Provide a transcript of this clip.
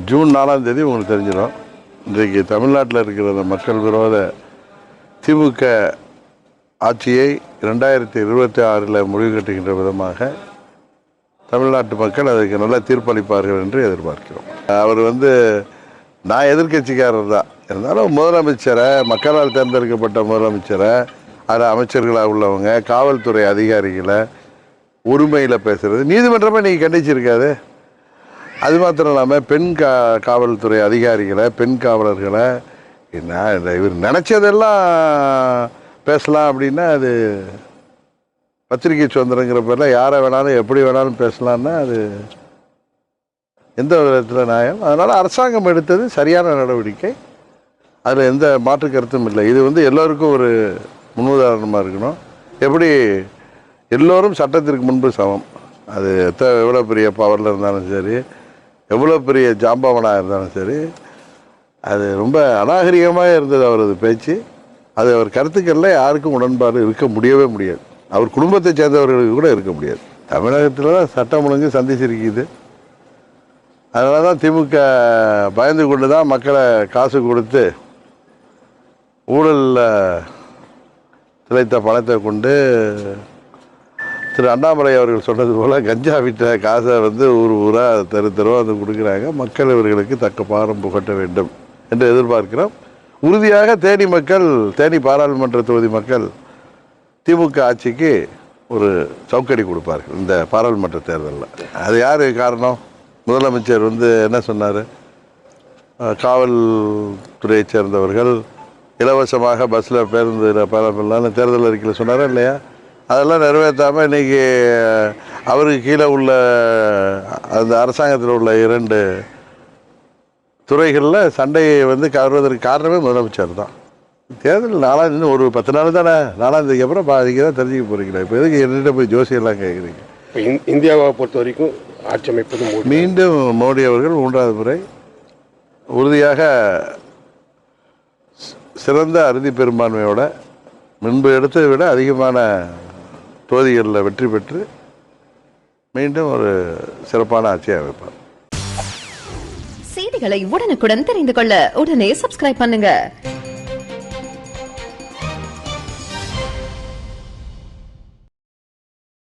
June 4ஆம் தேதி உங்களுக்கு தெரிஞ்சிடும். இன்றைக்கு தமிழ்நாட்டில் இருக்கிற மக்கள் விரோத திமுக ஆட்சியை 2026 முடிவு கட்டுகின்ற விதமாக தமிழ்நாட்டு மக்கள் அதுக்கு நல்ல தீர்ப்பளிப்பார்கள் என்று எதிர்பார்க்கிறோம். அவர் நான் எதிர்கட்சிக்காரர் தான் இருந்தாலும் முதலமைச்சரை, மக்களால் தேர்ந்தெடுக்கப்பட்ட முதலமைச்சரை, அதில் அமைச்சர்களாக உள்ளவங்க, காவல்துறை அதிகாரிகளை உரிமையில் பேசுகிறது நீதிமன்றமே நீங்கள் கண்டிச்சிருக்காது. அது மாத்திரம் இல்லாமல் பெண் காவல்துறை அதிகாரிகளை, பெண் காவலர்களை என்ன இவர் நினச்சதெல்லாம் பேசலாம் அப்படின்னா அது பத்திரிகை சுதந்திரங்கிற பேரில் யாரை வேணாலும் எப்படி வேணாலும் பேசலான்னா அது எந்த விதத்தில் நியாயம்? அதனால் அரசாங்கம் எடுத்தது சரியான நடவடிக்கை, அதில் எந்த மாற்று கருத்தும் இல்லை. இது எல்லோருக்கும் ஒரு முன்னுதாரணமாக இருக்கணும். எப்படி எல்லோரும் சட்டத்திற்கு முன்பு சமம். அது எவ்வளோ பெரிய பவரில் இருந்தாலும் சரி, எவ்வளோ பெரிய ஜாம்பவனாக இருந்தாலும் சரி, அது ரொம்ப அநாகரிகமாக இருந்தது அவரது பேச்சு. அது அவர் கருத்துக்களில் யாருக்கும் உடன்பாடு இருக்க முடியவே முடியாது. அவர் குடும்பத்தை சேர்ந்தவர்களுக்கு கூட இருக்க முடியாது. தமிழகத்தில் தான் சட்டம் ஒழுங்கு சந்திச்சிருக்குது. அதனால தான் திமுக பயந்து கொண்டு தான் மக்களை காசு கொடுத்து ஊழலில் திளைத்த பணத்தை கொண்டு திரு அண்ணாமலை அவர்கள் சொன்னது போல் கஞ்சா விட்ட காசை ஊர் ஊராக தெருவாக கொடுக்குறாங்க. மக்கள் இவர்களுக்கு தக்க பாடம் புகட்ட வேண்டும் என்று எதிர்பார்க்கிறோம். உறுதியாக தேனி பாராளுமன்ற தொகுதி மக்கள் திமுக ஆட்சிக்கு ஒரு சவுக்கடி கொடுப்பார்கள் இந்த பாராளுமன்ற தேர்தலில். அது யார் காரணம்? முதலமைச்சர் என்ன சொன்னார்? காவல்துறையை சேர்ந்தவர்கள் இலவசமாக பஸ்ஸில் பேருந்தில் பரப்பலான்னு தேர்தல் அறிக்கையில் சொன்னாரா இல்லையா? அதெல்லாம் நிறைவேற்றாமல் இன்றைக்கி அவருக்கு கீழே உள்ள அந்த அரசாங்கத்தில் உள்ள 2 துறைகளில் சண்டையை கவர்வதற்கு காரணமே முதலமைச்சர் தான். தேர்தல் இன்னும் ஒரு 10 நாள் தானே, 4ஆம் தேதிக்கு அப்புறம் நீங்கள் தான் தெரிஞ்சுக்க போகிறீங்களா? இப்போ எதுக்கு என்னிட்ட போய் ஜோசியெல்லாம் கேட்குறீங்க? இந்தியாவை பொறுத்த வரைக்கும் ஆட்சி அமைப்பது மீண்டும் மோடி அவர்கள் 3வது முறை உறுதியாக சிறந்த அறுதி பெரும்பான்மையோட முன்பு எடுத்ததை விட அதிகமான தொகுதிகளில் வெற்றி பெற்று மீண்டும் ஒரு சிறப்பான ஆட்சியை அமைப்பார். செய்திகளை உடனுக்குடன் தெரிந்து கொள்ள உடனே சப்ஸ்கிரைப் பண்ணுங்க.